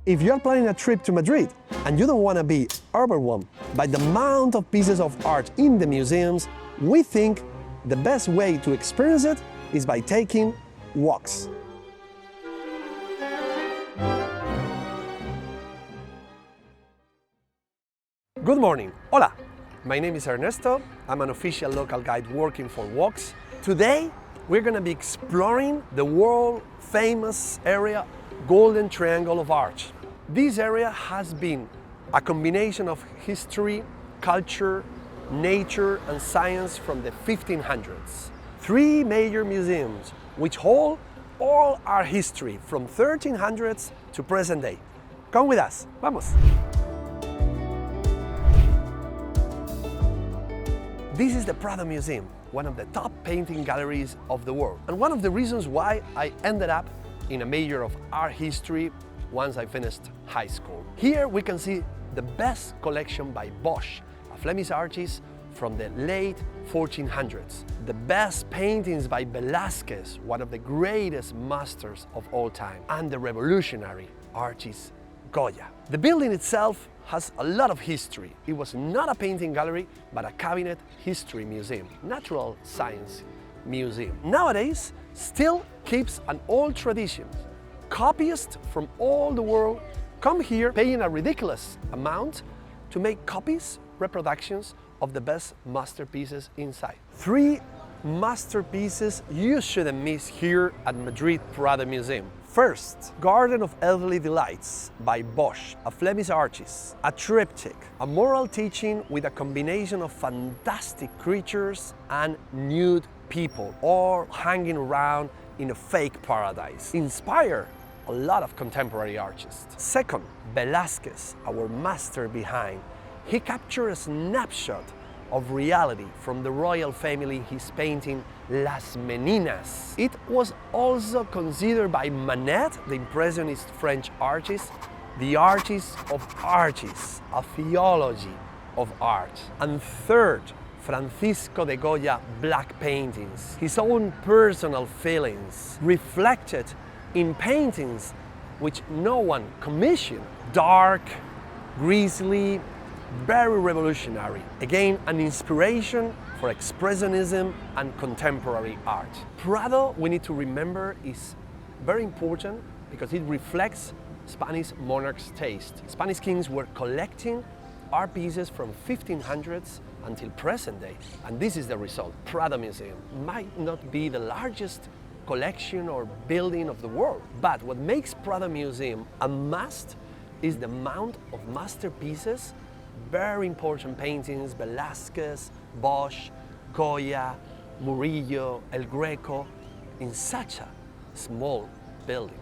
If you're planning a trip to Madrid and you don't want to be overwhelmed by the amount of pieces of art in the museums, we think the best way to experience it is by taking walks. Good morning. Hola. My name is Ernesto. I'm an official local guide working for Walks. Today, we're going to be exploring the world-famous area, Golden Triangle of Art. This area has been a combination of history, culture, nature, and science from the 1500s. Three major museums which hold all our history from 1300s to present day. Come with us. Vamos. This is the Prado Museum, one of the top painting galleries of the world, and one of the reasons why I ended up in a major of art history once I finished high school. Here we can see the best collection by Bosch, a Flemish artist from the late 1400s. The best paintings by Velázquez, one of the greatest masters of all time, and the revolutionary artist Goya. The building itself has a lot of history. It was not a painting gallery, but a cabinet history museum, natural science museum. Nowadays, still keeps an old tradition. Copyists from all the world come here paying a ridiculous amount to make copies, reproductions of the best masterpieces inside. Three masterpieces you shouldn't miss here at Madrid Prado Museum. First, Garden of Earthly Delights by Bosch, a Flemish artist. A triptych, a moral teaching with a combination of fantastic creatures and nude people, all hanging around in a fake paradise. Inspire a lot of contemporary artists. Second, Velázquez, our master behind. He captured a snapshot of reality from the royal family in his painting Las Meninas. It was also considered by Manet, the impressionist French artist, the artist of artists, a theology of art. And third, Francisco de Goya black paintings, his own personal feelings reflected in paintings which no one commissioned. Dark, grisly, very revolutionary. Again, an inspiration for expressionism and contemporary art. Prado, we need to remember, is very important because it reflects Spanish monarchs' taste. Spanish kings were collecting art pieces from 1500s until present day, and this is the result. Prado Museum might not be the largest collection or building of the world, but what makes Prado Museum a must is the amount of masterpieces, very important paintings, Velázquez, Bosch, Goya, Murillo, El Greco, in such a small building.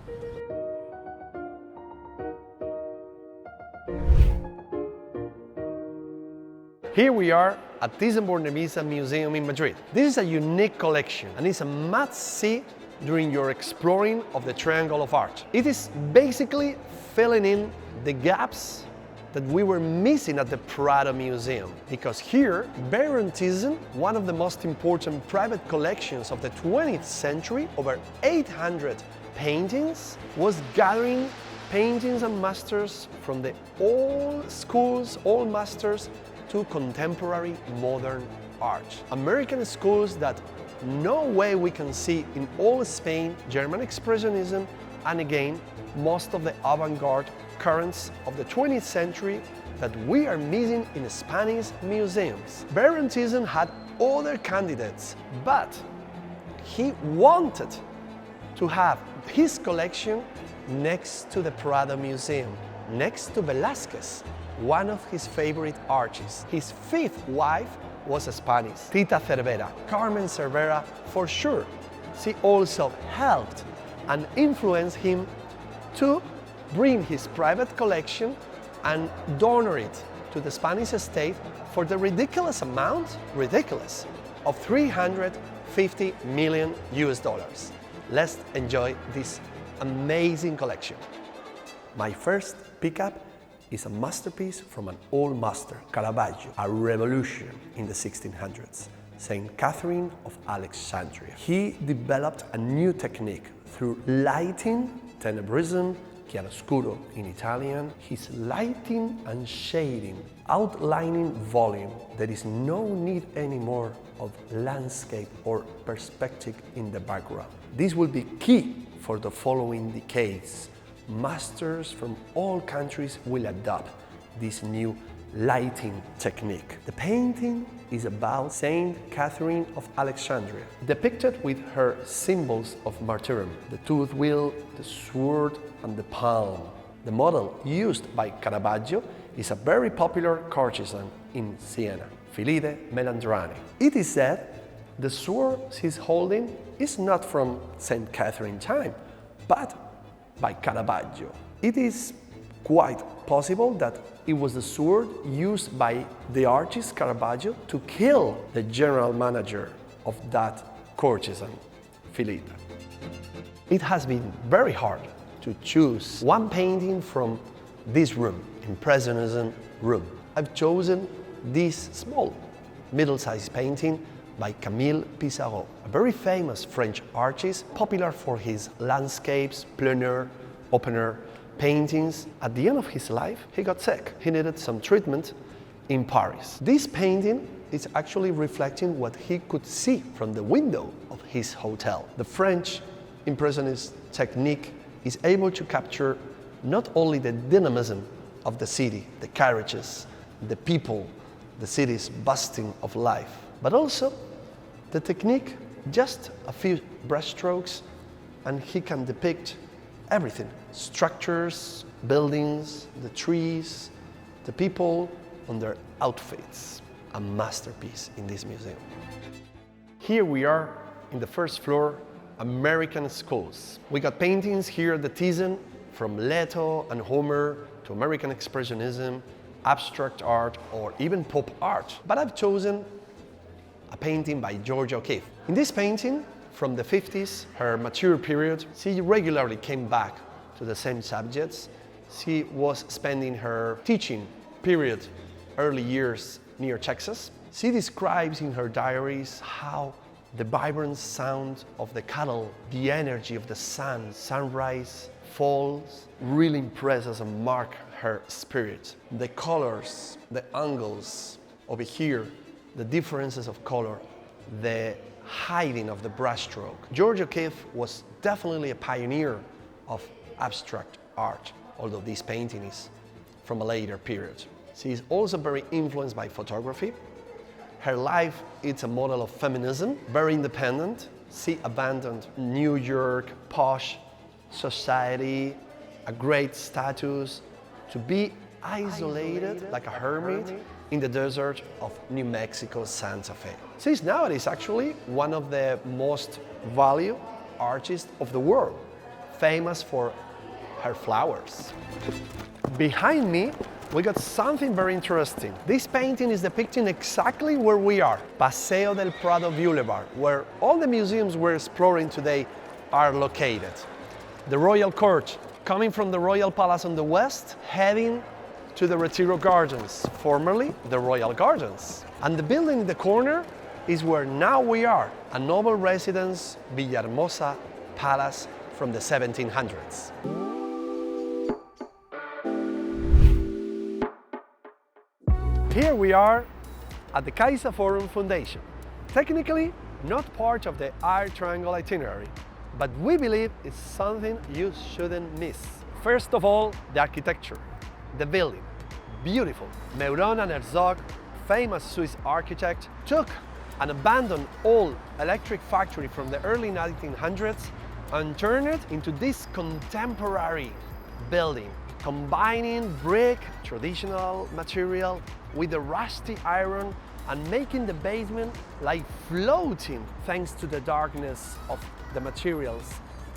Here we are at Thyssen Museum in Madrid. This is a unique collection and it's a must-see during your exploring of the Triangle of Art. It is basically filling in the gaps that we were missing at the Prado Museum, because here, Baron Thyssen, one of the most important private collections of the 20th century, over 800 paintings, was gathering paintings and masters from the old schools, old masters, to contemporary modern art. American schools that no way we can see in all Spain, German Expressionism, and again, most of the avant-garde currents of the 20th century that we are missing in Spanish museums. Baron Thyssen had other candidates, but he wanted to have his collection next to the Prado Museum, next to Velázquez, one of his favorite artists. His fifth wife was a Spanish, Tita Cervera, Carmen Cervera for sure. She also helped and influenced him to bring his private collection and donate it to the Spanish state for the ridiculous amount, of $350 million. Let's enjoy this amazing collection. My first pickup is a masterpiece from an old master, Caravaggio, a revolution in the 1600s, Saint Catherine of Alexandria. He developed a new technique through lighting, tenebrism, chiaroscuro in Italian, his lighting and shading, outlining volume. There is no need anymore of landscape or perspective in the background. This will be key for the following decades. Masters from all countries will adopt this new lighting technique. The painting is about Saint Catherine of Alexandria, depicted with her symbols of martyrdom, the tooth wheel, the sword, and the palm. The model used by Caravaggio is a very popular courtesan in Siena, Philide Melandrani. It is said the sword he's holding is not from Saint Catherine time, but by Caravaggio. It is quite possible that it was the sword used by the artist Caravaggio to kill the general manager of that courtesan, Philide. It has been very hard to choose one painting from this room, Impressionism room. I've chosen this small, middle-sized painting by Camille Pissarro, a very famous French artist, popular for his landscapes, plein air, open air paintings. At the end of his life, he got sick. He needed some treatment in Paris. This painting is actually reflecting what he could see from the window of his hotel. The French Impressionist technique is able to capture not only the dynamism of the city, the carriages, the people, the city's busting of life, but also the technique, just a few brushstrokes, and he can depict everything. Structures, buildings, the trees, the people on their outfits. A masterpiece in this museum. Here we are in the first floor, American schools. We got paintings here at the Thyssen, from Leto and Homer to American Expressionism, abstract art, or even pop art. But I've chosen a painting by Georgia O'Keeffe. In this painting, from the 50s, her mature period, she regularly came back to the same subjects. She was spending her teaching period, early years near Texas. She describes in her diaries how the vibrant sound of the cattle, the energy of the sun, sunrise, falls, really impresses and mark her spirit. The colors, the angles over here, the differences of color, the hiding of the brushstroke. Georgia O'Keeffe was definitely a pioneer of abstract art, although this painting is from a later period. She is also very influenced by photography. Her life is a model of feminism, very independent. She abandoned New York, posh society, a great status, to be isolated like a hermit in the desert of New Mexico, Santa Fe. She is nowadays actually one of the most valued artists of the world, famous for her flowers. Behind me, we got something very interesting. This painting is depicting exactly where we are, Paseo del Prado Boulevard, where all the museums we're exploring today are located. The Royal Court, coming from the Royal Palace on the west, heading to the Retiro Gardens, formerly the Royal Gardens. And the building in the corner is where now we are, a noble residence, Villahermosa Palace from the 1700s. Here we are at the CaixaForum Foundation. Technically, not part of the Art Triangle itinerary, but we believe it's something you shouldn't miss. First of all, the architecture, the building, beautiful. Meuron and Herzog, famous Swiss architect, took an abandoned old electric factory from the early 1900s and turned it into this contemporary building, combining brick, traditional material, with the rusty iron and making the basement like floating thanks to the darkness of the materials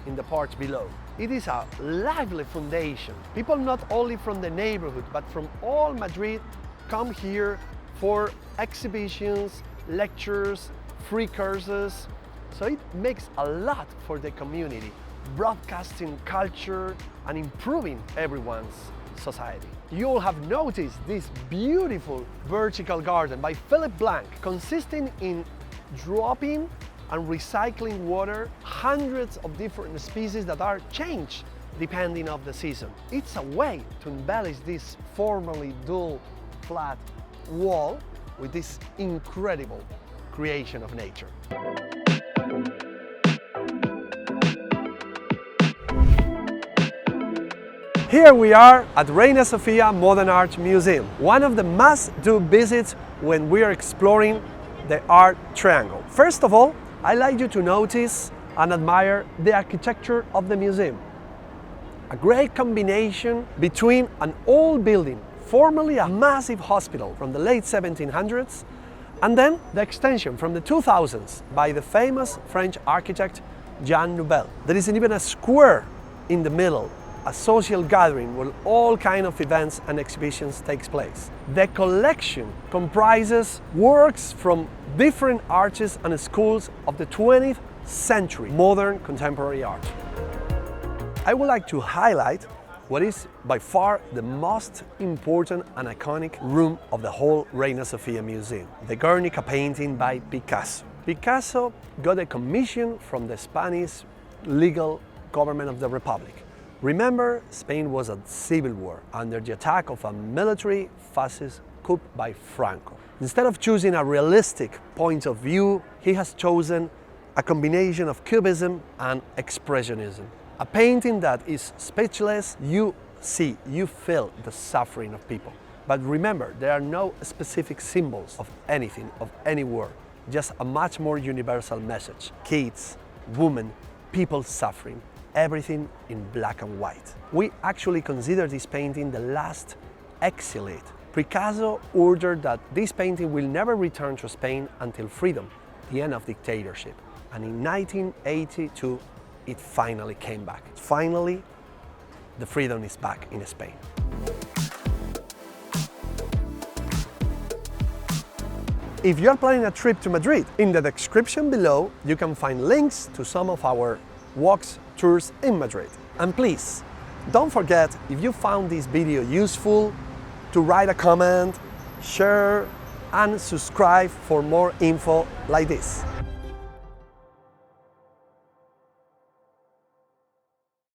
in the parts below. It is a lively foundation. People not only from the neighborhood but from all Madrid come here for exhibitions, lectures, free courses. So it makes a lot for the community, broadcasting culture and improving everyone's society. You all have noticed this beautiful vertical garden by Philip Blanc, consisting in dropping and recycling water, hundreds of different species that are changed depending of the season. It's a way to embellish this formerly dull, flat wall with this incredible creation of nature. Here we are at Reina Sofia Modern Art Museum, one of the must-do visits when we are exploring the art triangle. First of all, I'd like you to notice and admire the architecture of the museum. A great combination between an old building, formerly a massive hospital from the late 1700s, and then the extension from the 2000s by the famous French architect Jean Nouvel. There is even a square in the middle, a social gathering where all kinds of events and exhibitions takes place. The collection comprises works from different artists and schools of the 20th century, modern contemporary art. I would like to highlight what is by far the most important and iconic room of the whole Reina Sofia Museum, the Guernica painting by Picasso. Picasso got a commission from the Spanish legal government of the Republic. Remember, Spain was at civil war under the attack of a military fascist coup by Franco. Instead of choosing a realistic point of view, he has chosen a combination of Cubism and Expressionism. A painting that is speechless. You see, you feel the suffering of people. But remember, there are no specific symbols of anything, of any word, just a much more universal message. Kids, women, people suffering, everything in black and white. We actually consider this painting the last exilate. Picasso ordered that this painting will never return to Spain until freedom, the end of dictatorship. And in 1982, it finally came back. Finally, the freedom is back in Spain. If you're planning a trip to Madrid, in the description below, you can find links to some of our walks, tours in Madrid. And please, don't forget, if you found this video useful, to write a comment, share, and subscribe for more info like this.